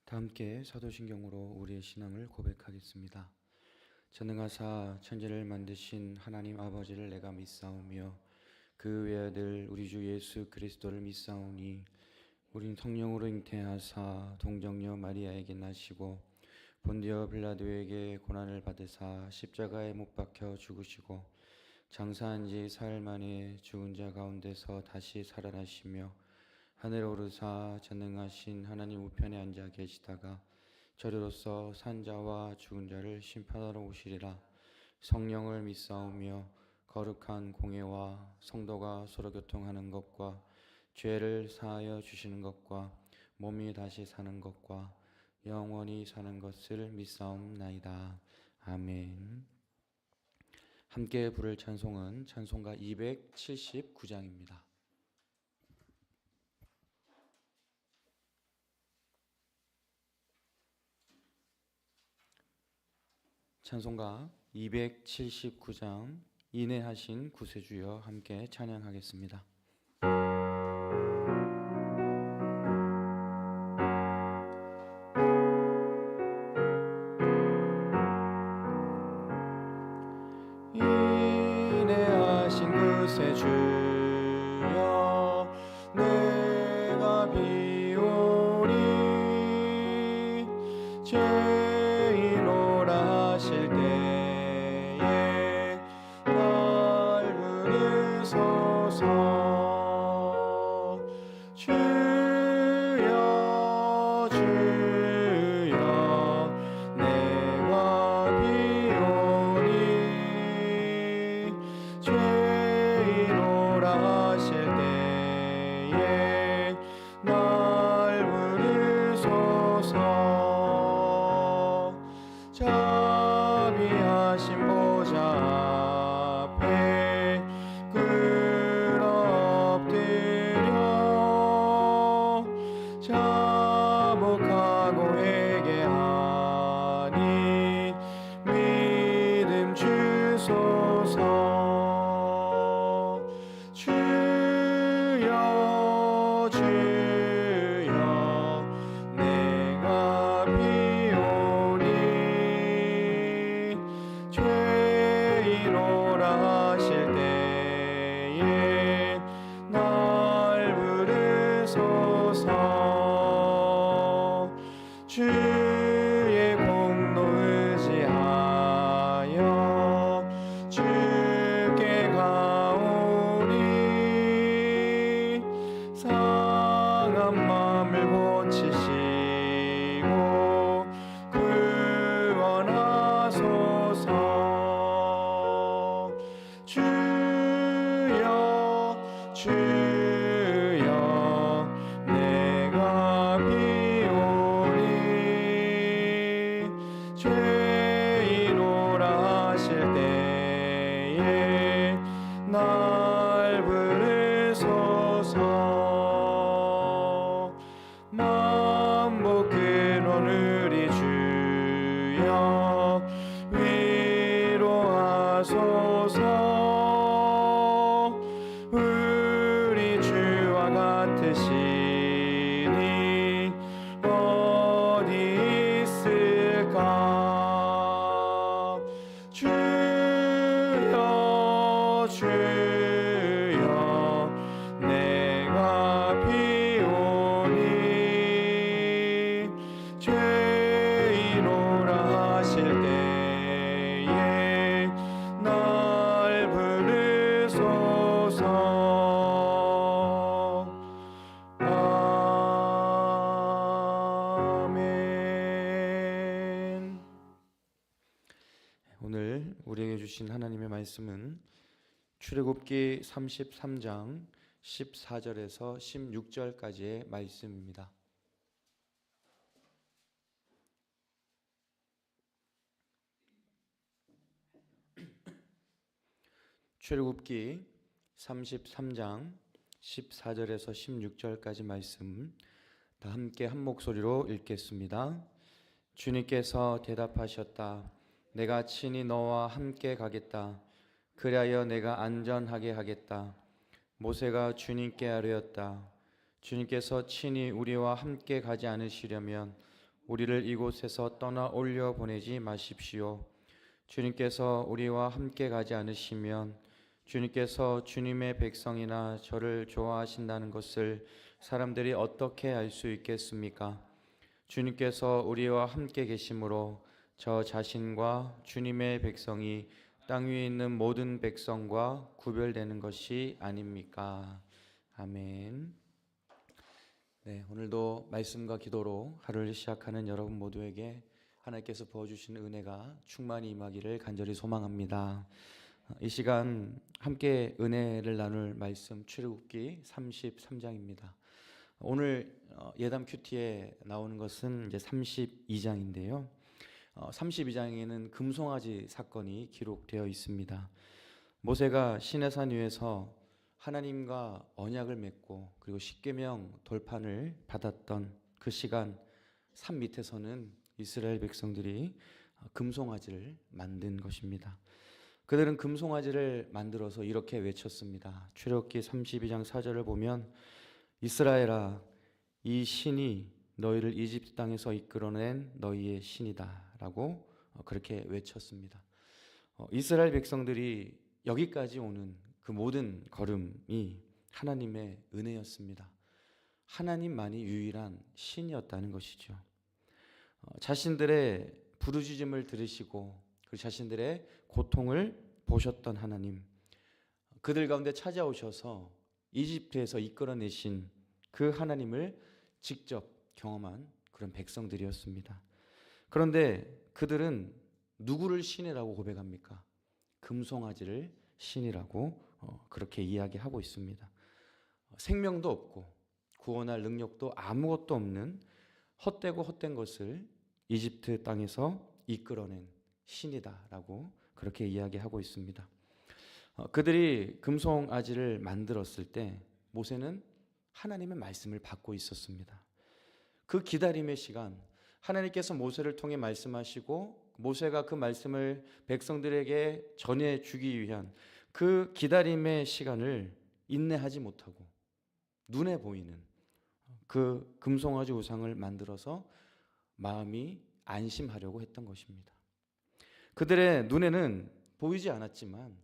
다 함께 사도신경으로 우리의 신앙을 고백하겠습니다. 전능하사 천지를 만드신 하나님 아버지를 내가 믿사오며 그 외아들 우리 주 예수 그리스도를 믿사오니 우린 성령으로 잉태하사 동정녀 마리아에게 나시고 본디오 빌라도에게 고난을 받으사 십자가에 못 박혀 죽으시고 장사한 지 사흘 만에 죽은 자 가운데서 다시 살아나시며 하늘에 오르사 전능하신 하나님 우편에 앉아 계시다가 저리로서 산 자와 죽은 자를 심판하러 오시리라. 성령을 믿사오며 거룩한 공예와 성도가 서로 교통하는 것과 죄를 사하여 주시는 것과 몸이 다시 사는 것과 영원히 사는 것을 믿사옵나이다. 아멘. 함께 부를 찬송은 찬송가 279장입니다. 찬송가 279장 인내하신 구세주여 함께 찬양하겠습니다. 인내하신 구세주여 내가 비오니 죄인오라 하실 때에 날 부르소서. 주여 주여 내가 비오니 죄인오라 하실 때에 날 부르소서. 자비하신 보좌 앞에 꿇어 엎드려 자복하고 회개하니 믿음 주소서. 주여 주여 내가 비오니 죄인오라 하실 때에 날 부르소서. 주의 공로 의지하여 주께 가오니 상한 마음을 고치시고 구원하소서. 주여 주여 내가 비오니 죄인오라 하실 때에 날 부르소서. 만복 근원 우리 주여 위로하소서. 우리 주와 같으시니 어디 있을까. 주여 주여 내가 비오니 죄인오라 하실 때에 날 부르소서. 아멘. 오늘 우리에게 주신 하나님의 말씀은 출애굽기 33장 14절에서 16절까지의 말씀입니다. 출애굽기 33장 14절에서 16절까지 말씀 다 함께 한 목소리로 읽겠습니다. 주님께서 대답하셨다. 내가 친히 너와 함께 가겠다. 그리하여 내가 안전하게 하겠다. 모세가 주님께 아뢰었다. 주님께서 친히 우리와 함께 가지 않으시려면 우리를 이곳에서 떠나 올려 보내지 마십시오. 주님께서 우리와 함께 가지 않으시면 주님께서 주님의 백성이나 저를 좋아하신다는 것을 사람들이 어떻게 알 수 있겠습니까? 주님께서 우리와 함께 계심으로 저 자신과 주님의 백성이 땅 위에 있는 모든 백성과 구별되는 것이 아닙니까? 아멘. 네, 오늘도 말씀과 기도로 하루를 시작하는 여러분 모두에게 하나님께서 부어주신 은혜가 충만히 임하기를 간절히 소망합니다. 이 시간 함께 은혜를 나눌 말씀 출애굽기 33장입니다. 오늘 예담 큐티에 나오는 것은 이제 32장인데요. 32장에는 금송아지 사건이 기록되어 있습니다. 모세가 시내산 위에서 하나님과 언약을 맺고 그리고 십계명 돌판을 받았던 그 시간 산 밑에서는 이스라엘 백성들이 금송아지를 만든 것입니다. 그들은 금송아지를 만들어서 이렇게 외쳤습니다. 출애굽기 32장 4절을 보면 이스라엘아, 이 신이 너희를 이집트 땅에서 이끌어낸 너희의 신이다 라고 그렇게 외쳤습니다. 이스라엘 백성들이 여기까지 오는 그 모든 걸음이 하나님의 은혜였습니다. 하나님만이 유일한 신이었다는 것이죠. 자신들의 부르짖음을 들으시고 그 자신들의 고통을 보셨던 하나님, 그들 가운데 찾아오셔서 이집트에서 이끌어내신 그 하나님을 직접 경험한 그런 백성들이었습니다. 그런데 그들은 누구를 신이라고 고백합니까? 금송아지를 신이라고 그렇게 이야기하고 있습니다. 생명도 없고 구원할 능력도 아무것도 없는 헛되고 헛된 것을 이집트 땅에서 이끌어낸 신이다라고 그렇게 이야기하고 있습니다. 그들이 금송아지를 만들었을 때 모세는 하나님의 말씀을 받고 있었습니다. 그 기다림의 시간, 하나님께서 모세를 통해 말씀하시고 모세가 그 말씀을 백성들에게 전해주기 위한 그 기다림의 시간을 인내하지 못하고 눈에 보이는 그 금송아지 우상을 만들어서 마음이 안심하려고 했던 것입니다. 그들의 눈에는 보이지 않았지만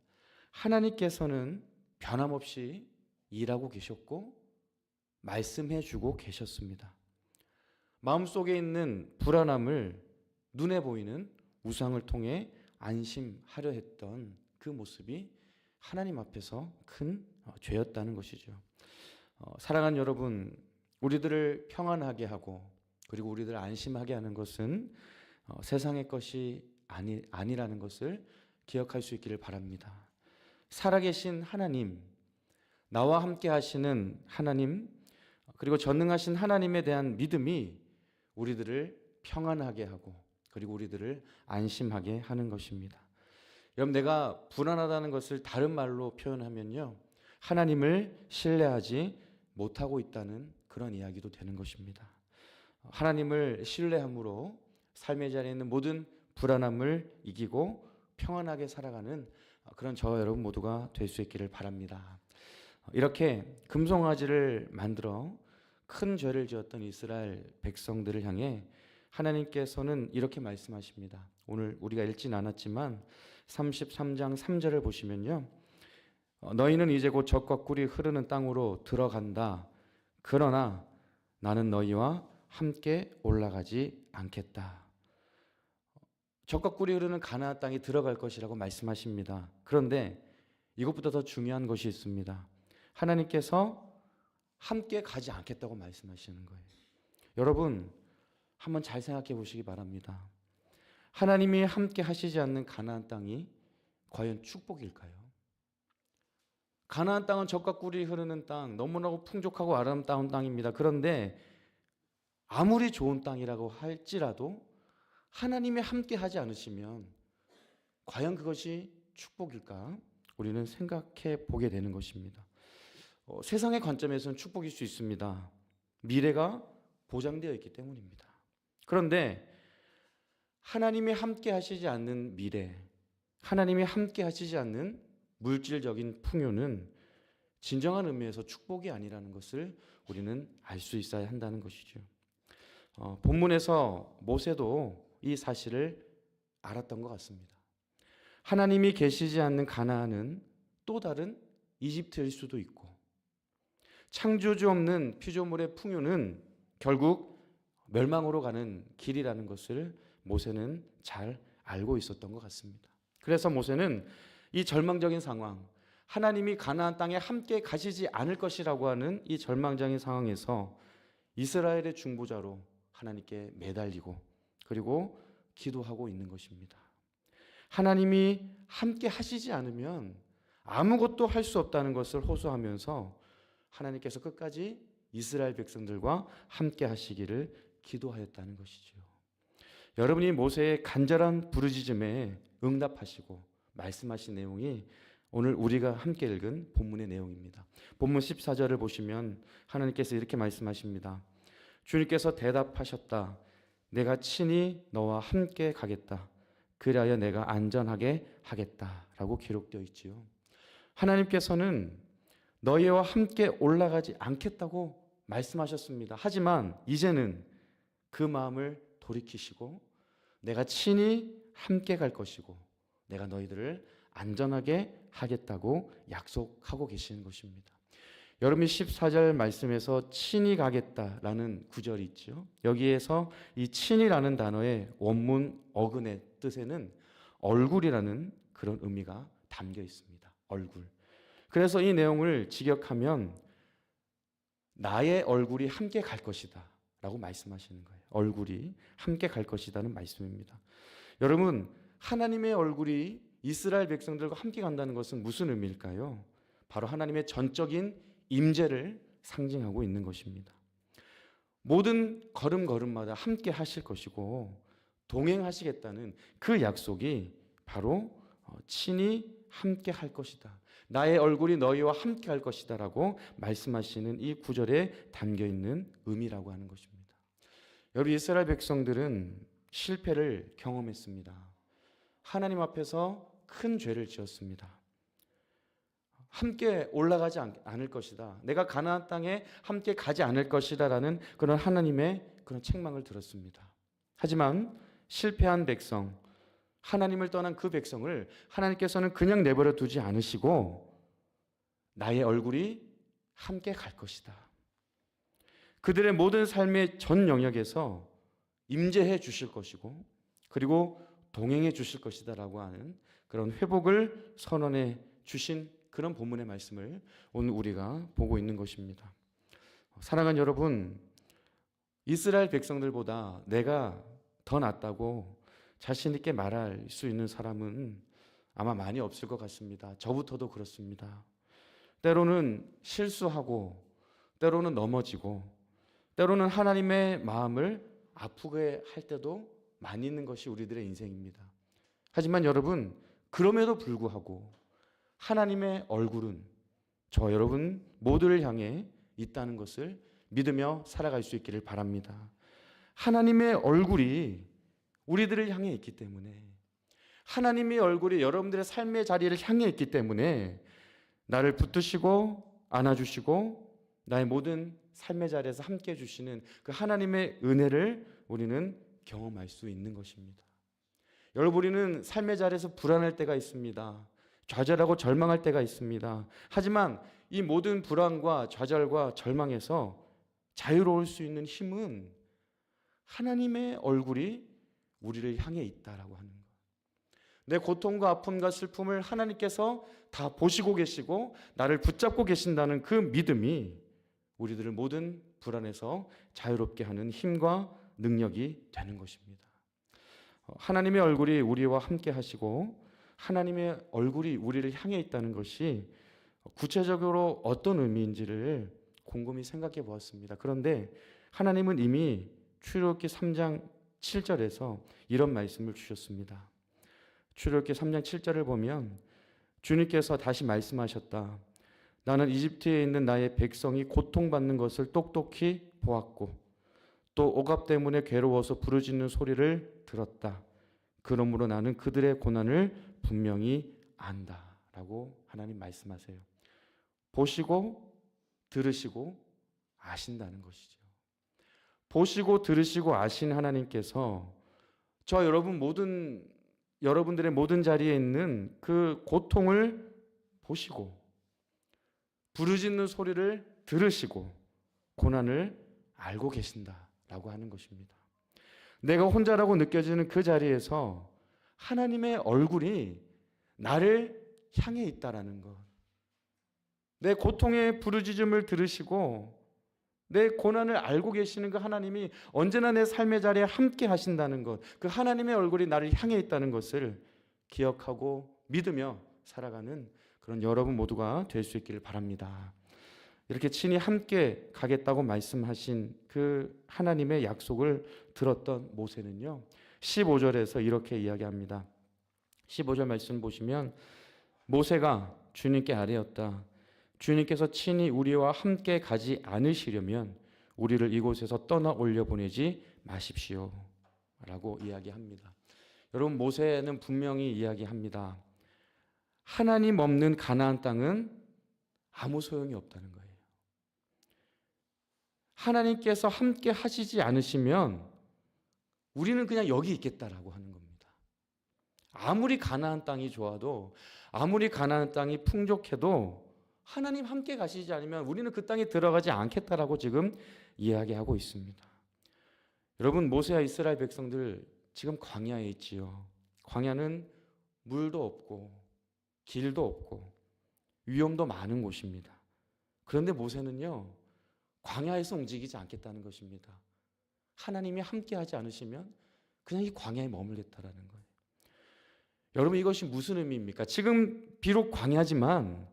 하나님께서는 변함없이 일하고 계셨고 말씀해 주고 계셨습니다. 마음속에 있는 불안함을 눈에 보이는 우상을 통해 안심하려 했던 그 모습이 하나님 앞에서 큰 죄였다는 것이죠. 사랑하는 여러분, 우리들을 평안하게 하고 그리고 우리들을 안심하게 하는 것은 세상의 것이 아니라는 것을 기억할 수 있기를 바랍니다. 살아계신 하나님, 나와 함께 하시는 하나님, 그리고 전능하신 하나님에 대한 믿음이 우리들을 평안하게 하고 그리고 우리들을 안심하게 하는 것입니다. 여러분, 내가 불안하다는 것을 다른 말로 표현하면요, 하나님을 신뢰하지 못하고 있다는 그런 이야기도 되는 것입니다. 하나님을 신뢰함으로 삶의 자리에 있는 모든 불안함을 이기고 평안하게 살아가는 그런 저와 여러분 모두가 될 수 있기를 바랍니다. 이렇게 금송아지를 만들어 큰 죄를 지었던 이스라엘 백성들을 향해 하나님께서는 이렇게 말씀하십니다. 오늘 우리가 읽진 않았지만 33장 3절을 보시면요, 너희는 이제 곧 젖과 꿀이 흐르는 땅으로 들어간다. 그러나 나는 너희와 함께 올라가지 않겠다. 젖과 꿀이 흐르는 가나안 땅에 들어갈 것이라고 말씀하십니다. 그런데 이것보다 더 중요한 것이 있습니다. 하나님께서 함께 가지 않겠다고 말씀하시는 거예요. 여러분, 한번 잘 생각해 보시기 바랍니다. 하나님이 함께 하시지 않는 가나안 땅이 과연 축복일까요? 가나안 땅은 젖과 꿀이 흐르는 땅, 너무나도 풍족하고 아름다운 땅입니다. 그런데 아무리 좋은 땅이라고 할지라도 하나님이 함께 하지 않으시면 과연 그것이 축복일까? 우리는 생각해 보게 되는 것입니다. 세상의 관점에서는 축복일 수 있습니다. 미래가 보장되어 있기 때문입니다. 그런데 하나님이 함께 하시지 않는 미래, 하나님이 함께 하시지 않는 물질적인 풍요는 진정한 의미에서 축복이 아니라는 것을 우리는 알 수 있어야 한다는 것이죠. 본문에서 모세도 이 사실을 알았던 것 같습니다. 하나님이 계시지 않는 가나안은 또 다른 이집트일 수도 있고, 창조주 없는 피조물의 풍요는 결국 멸망으로 가는 길이라는 것을 모세는 잘 알고 있었던 것 같습니다. 그래서 모세는 이 절망적인 상황, 하나님이 가나안 땅에 함께 가시지 않을 것이라고 하는 이 절망적인 상황에서 이스라엘의 중보자로 하나님께 매달리고 그리고 기도하고 있는 것입니다. 하나님이 함께 하시지 않으면 아무것도 할 수 없다는 것을 호소하면서 하나님께서 끝까지 이스라엘 백성들과 함께 하시기를 기도하였다는 것이죠. 여러분이 모세의 간절한 부르짖음에 응답하시고 말씀하신 내용이 오늘 우리가 함께 읽은 본문의 내용입니다. 본문 14절을 보시면 하나님께서 이렇게 말씀하십니다. 주님께서 대답하셨다. 내가 친히 너와 함께 가겠다. 그리하여 내가 안전하게 하겠다라고 기록되어 있지요. 하나님께서는 너희와 함께 올라가지 않겠다고 말씀하셨습니다. 하지만 이제는 그 마음을 돌이키시고 내가 친히 함께 갈 것이고 내가 너희들을 안전하게 하겠다고 약속하고 계시는 것입니다. 여러분이 14절 말씀에서 친히 가겠다라는 구절이 있죠. 여기에서 이 친히라는 단어의 원문 어근의 뜻에는 얼굴이라는 그런 의미가 담겨 있습니다. 얼굴. 그래서 이 내용을 직역하면 나의 얼굴이 함께 갈 것이다 라고 말씀하시는 거예요. 얼굴이 함께 갈 것이라는 말씀입니다. 여러분, 하나님의 얼굴이 이스라엘 백성들과 함께 간다는 것은 무슨 의미일까요? 바로 하나님의 전적인 임재를 상징하고 있는 것입니다. 모든 걸음걸음마다 함께 하실 것이고 동행하시겠다는 그 약속이 바로 친히 함께 할 것이다. 나의 얼굴이 너희와 함께 할 것이다 라고 말씀하시는 이 구절에 담겨 있는 의미라고 하는 것입니다. 여러분, 이스라엘 백성들은 실패를 경험했습니다. 하나님 앞에서 큰 죄를 지었습니다. 함께 올라가지 않을 것이다. 내가 가나안 땅에 함께 가지 않을 것이다 라는 그런 하나님의 그런 책망을 들었습니다. 하지만 실패한 백성, 하나님을 떠난 그 백성을 하나님께서는 그냥 내버려 두지 않으시고 나의 얼굴이 함께 갈 것이다. 그들의 모든 삶의 전 영역에서 임재해 주실 것이고 그리고 동행해 주실 것이다 라고 하는 그런 회복을 선언해 주신 그런 본문의 말씀을 오늘 우리가 보고 있는 것입니다. 사랑하는 여러분, 이스라엘 백성들보다 내가 더 낫다고 자신 있게 말할 수 있는 사람은 아마 많이 없을 것 같습니다. 저부터도 그렇습니다. 때로는 실수하고 때로는 넘어지고 때로는 하나님의 마음을 아프게 할 때도 많이 있는 것이 우리들의 인생입니다. 하지만 여러분, 그럼에도 불구하고 하나님의 얼굴은 저 여러분 모두를 향해 있다는 것을 믿으며 살아갈 수 있기를 바랍니다. 하나님의 얼굴이 우리들을 향해 있기 때문에, 하나님의 얼굴이 여러분들의 삶의 자리를 향해 있기 때문에 나를 붙드시고 안아주시고 나의 모든 삶의 자리에서 함께 해주시는 그 하나님의 은혜를 우리는 경험할 수 있는 것입니다. 여러분, 우리는 삶의 자리에서 불안할 때가 있습니다. 좌절하고 절망할 때가 있습니다. 하지만 이 모든 불안과 좌절과 절망에서 자유로울 수 있는 힘은 하나님의 얼굴이 우리를 향해 있다라고 하는 것. 내 고통과 아픔과 슬픔을 하나님께서 다 보시고 계시고 나를 붙잡고 계신다는 그 믿음이 우리들을 모든 불안에서 자유롭게 하는 힘과 능력이 되는 것입니다. 하나님의 얼굴이 우리와 함께 하시고 하나님의 얼굴이 우리를 향해 있다는 것이 구체적으로 어떤 의미인지를 곰곰이 생각해 보았습니다. 그런데 하나님은 이미 출애굽기 3장 7절에서 이런 말씀을 주셨습니다. 출애굽기 3장 7절을 보면 주님께서 다시 말씀하셨다. 나는 이집트에 있는 나의 백성이 고통받는 것을 똑똑히 보았고 또 억압 때문에 괴로워서 부르짖는 소리를 들었다. 그러므로 나는 그들의 고난을 분명히 안다 라고 하나님 말씀하세요. 보시고 들으시고 아신다는 것이죠. 보시고 들으시고 아신 하나님께서 저 여러분들의 모든 자리에 있는 그 고통을 보시고 부르짖는 소리를 들으시고 고난을 알고 계신다라고 하는 것입니다. 내가 혼자라고 느껴지는 그 자리에서 하나님의 얼굴이 나를 향해 있다라는 것. 내 고통의 부르짖음을 들으시고 내 고난을 알고 계시는 그 하나님이 언제나 내 삶의 자리에 함께 하신다는 것, 그 하나님의 얼굴이 나를 향해 있다는 것을 기억하고 믿으며 살아가는 그런 여러분 모두가 될 수 있기를 바랍니다. 이렇게 친히 함께 가겠다고 말씀하신 그 하나님의 약속을 들었던 모세는요, 15절에서 이렇게 이야기합니다. 15절 말씀 보시면 모세가 주님께 아뢰었다. 주님께서 친히 우리와 함께 가지 않으시려면 우리를 이곳에서 떠나 올려보내지 마십시오 라고 이야기합니다. 여러분, 모세는 분명히 이야기합니다. 하나님 없는 가나안 땅은 아무 소용이 없다는 거예요. 하나님께서 함께 하시지 않으시면 우리는 그냥 여기 있겠다라고 하는 겁니다. 아무리 가나안 땅이 좋아도, 아무리 가나안 땅이 풍족해도 하나님 함께 가시지 않으면 우리는 그 땅에 들어가지 않겠다라고 지금 이야기하고 있습니다. 여러분, 모세와 이스라엘 백성들 지금 광야에 있지요. 광야는 물도 없고 길도 없고 위험도 많은 곳입니다. 그런데 모세는요, 광야에서 움직이지 않겠다는 것입니다. 하나님이 함께 하지 않으시면 그냥 이 광야에 머물겠다라는 거예요. 여러분, 이것이 무슨 의미입니까? 지금 비록 광야지만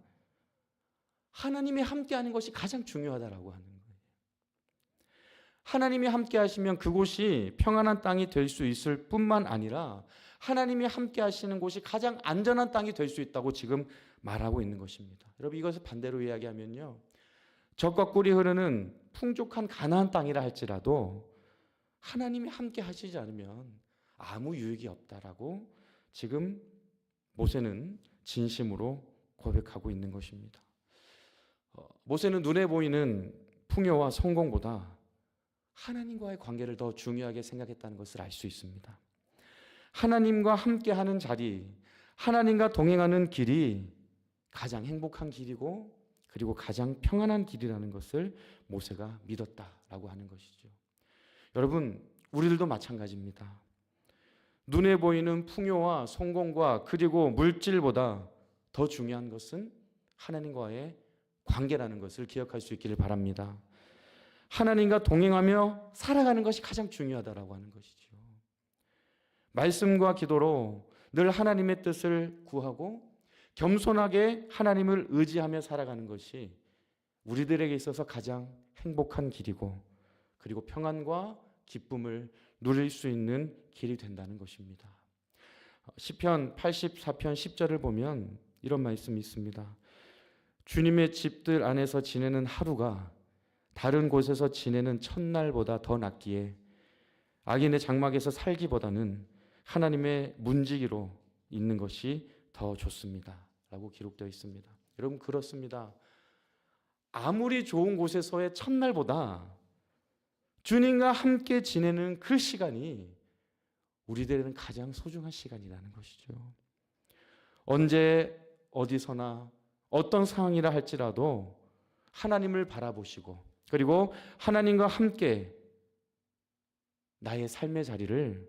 하나님이 함께하는 것이 가장 중요하다라고 하는 거예요. 하나님이 함께하시면 그곳이 평안한 땅이 될 수 있을 뿐만 아니라 하나님이 함께하시는 곳이 가장 안전한 땅이 될 수 있다고 지금 말하고 있는 것입니다. 여러분, 이것을 반대로 이야기하면요, 젖과 꿀이 흐르는 풍족한 가나안 땅이라 할지라도 하나님이 함께하시지 않으면 아무 유익이 없다라고 지금 모세는 진심으로 고백하고 있는 것입니다. 모세는 눈에 보이는 풍요와 성공보다 하나님과의 관계를 더 중요하게 생각했다는 것을 알 수 있습니다. 하나님과 함께하는 자리, 하나님과 동행하는 길이 가장 행복한 길이고 그리고 가장 평안한 길이라는 것을 모세가 믿었다라고 하는 것이죠. 여러분, 우리들도 마찬가지입니다. 눈에 보이는 풍요와 성공과 그리고 물질보다 더 중요한 것은 하나님과의 관계라는 것을 기억할 수 있기를 바랍니다. 하나님과 동행하며 살아가는 것이 가장 중요하다라고 하는 것이죠. 말씀과 기도로 늘 하나님의 뜻을 구하고 겸손하게 하나님을 의지하며 살아가는 것이 우리들에게 있어서 가장 행복한 길이고 그리고 평안과 기쁨을 누릴 수 있는 길이 된다는 것입니다. 시편 84편 10절을 보면 이런 말씀이 있습니다. 주님의 집들 안에서 지내는 하루가 다른 곳에서 지내는 첫날보다 더 낫기에 악인의 장막에서 살기보다는 하나님의 문지기로 있는 것이 더 좋습니다 라고 기록되어 있습니다. 여러분, 그렇습니다. 아무리 좋은 곳에서의 첫날보다 주님과 함께 지내는 그 시간이 우리들에게는 가장 소중한 시간이라는 것이죠. 언제 어디서나 어떤 상황이라 할지라도 하나님을 바라보시고 그리고 하나님과 함께 나의 삶의 자리를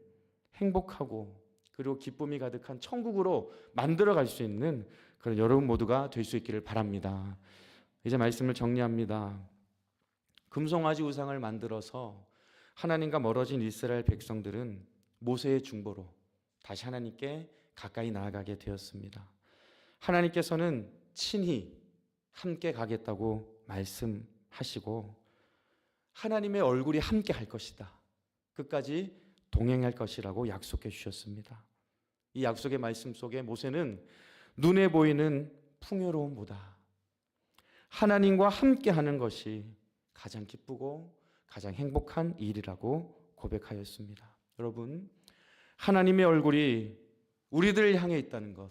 행복하고 그리고 기쁨이 가득한 천국으로 만들어갈 수 있는 그런 여러분 모두가 될 수 있기를 바랍니다. 이제 말씀을 정리합니다. 금송아지 우상을 만들어서 하나님과 멀어진 이스라엘 백성들은 모세의 중보로 다시 하나님께 가까이 나아가게 되었습니다. 하나님께서는 친히 함께 가겠다고 말씀하시고 하나님의 얼굴이 함께 할 것이다. 끝까지 동행할 것이라고 약속해 주셨습니다. 이 약속의 말씀 속에 모세는 눈에 보이는 풍요로움보다 하나님과 함께 하는 것이 가장 기쁘고 가장 행복한 일이라고 고백하였습니다. 여러분, 하나님의 얼굴이 우리들을 향해 있다는 것,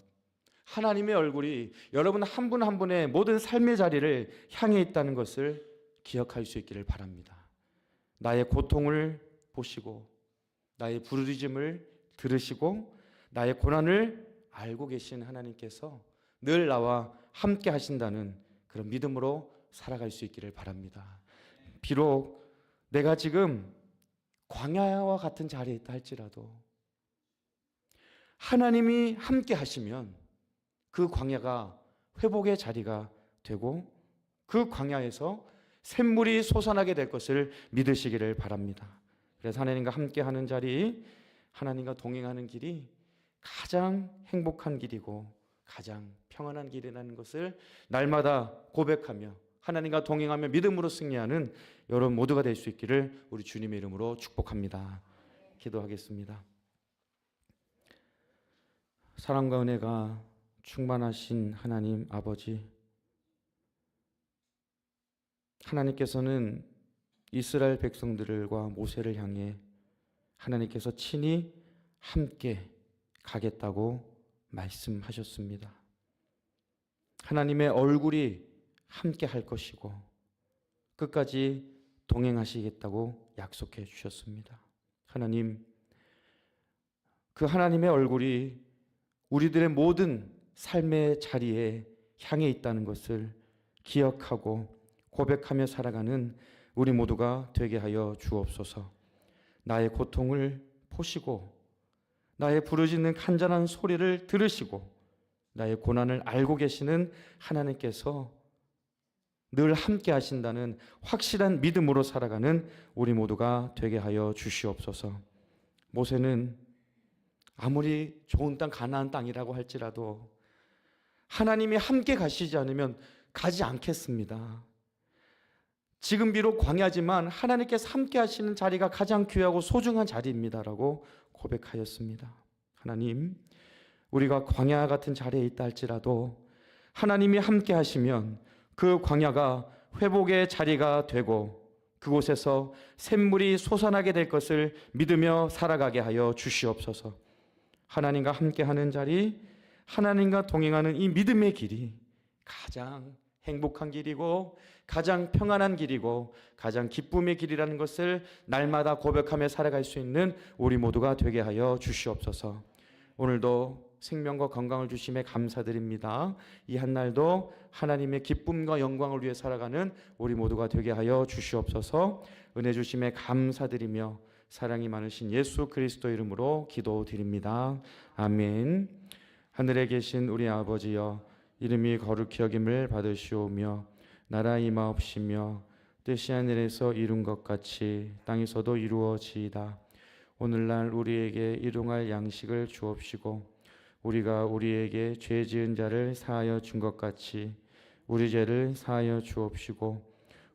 하나님의 얼굴이 여러분 한 분 한 분의 모든 삶의 자리를 향해 있다는 것을 기억할 수 있기를 바랍니다. 나의 고통을 보시고 나의 부르짖음을 들으시고 나의 고난을 알고 계신 하나님께서 늘 나와 함께 하신다는 그런 믿음으로 살아갈 수 있기를 바랍니다. 비록 내가 지금 광야와 같은 자리에 있다 할지라도 하나님이 함께 하시면 그 광야가 회복의 자리가 되고 그 광야에서 샘물이 솟아나게 될 것을 믿으시기를 바랍니다. 그래서 하나님과 함께 하는 자리, 하나님과 동행하는 길이 가장 행복한 길이고 가장 평안한 길이라는 것을 날마다 고백하며 하나님과 동행하며 믿음으로 승리하는 여러분 모두가 될 수 있기를 우리 주님의 이름으로 축복합니다. 기도하겠습니다. 사랑과 은혜가 충만하신 하나님 아버지, 하나님께서는 이스라엘 백성들과 모세를 향해 하나님께서 친히 함께 가겠다고 말씀하셨습니다. 하나님의 얼굴이 함께 할 것이고 끝까지 동행하시겠다고 약속해 주셨습니다. 하나님, 그 하나님의 얼굴이 우리들의 모든 삶의 자리에 향해 있다는 것을 기억하고 고백하며 살아가는 우리 모두가 되게 하여 주옵소서. 나의 고통을 보시고 나의 부르짖는 간절한 소리를 들으시고 나의 고난을 알고 계시는 하나님께서 늘 함께 하신다는 확실한 믿음으로 살아가는 우리 모두가 되게 하여 주시옵소서. 모세는 아무리 좋은 땅 가나안 땅이라고 할지라도 하나님이 함께 가시지 않으면 가지 않겠습니다. 지금 비록 광야지만 하나님께서 함께 하시는 자리가 가장 귀하고 소중한 자리입니다라고 고백하였습니다. 하나님, 우리가 광야 같은 자리에 있다 할지라도 하나님이 함께 하시면 그 광야가 회복의 자리가 되고 그곳에서 샘물이 솟아나게 될 것을 믿으며 살아가게 하여 주시옵소서. 하나님과 함께하는 자리, 하나님과 동행하는 이 믿음의 길이 가장 행복한 길이고 가장 평안한 길이고 가장 기쁨의 길이라는 것을 날마다 고백하며 살아갈 수 있는 우리 모두가 되게 하여 주시옵소서. 오늘도 생명과 건강을 주심에 감사드립니다. 이 한날도 하나님의 기쁨과 영광을 위해 살아가는 우리 모두가 되게 하여 주시옵소서. 은혜 주심에 감사드리며 사랑이 많으신 예수 그리스도 이름으로 기도드립니다. 아멘. 하늘에 계신 우리 아버지여, 이름이 거룩히 여김을 받으시오며 나라 임하옵시며 뜻이 하늘에서 이룬 것 같이 땅에서도 이루어지이다. 오늘날 우리에게 일용할 양식을 주옵시고 우리가 우리에게 죄 지은 자를 사하여 준 것 같이 우리 죄를 사하여 주옵시고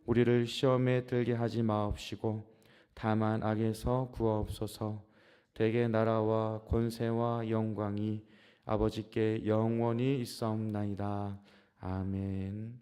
우리를 시험에 들게 하지 마옵시고 다만 악에서 구하옵소서. 대개 나라와 권세와 영광이 아버지께 영원히 있사옵나이다. 아멘.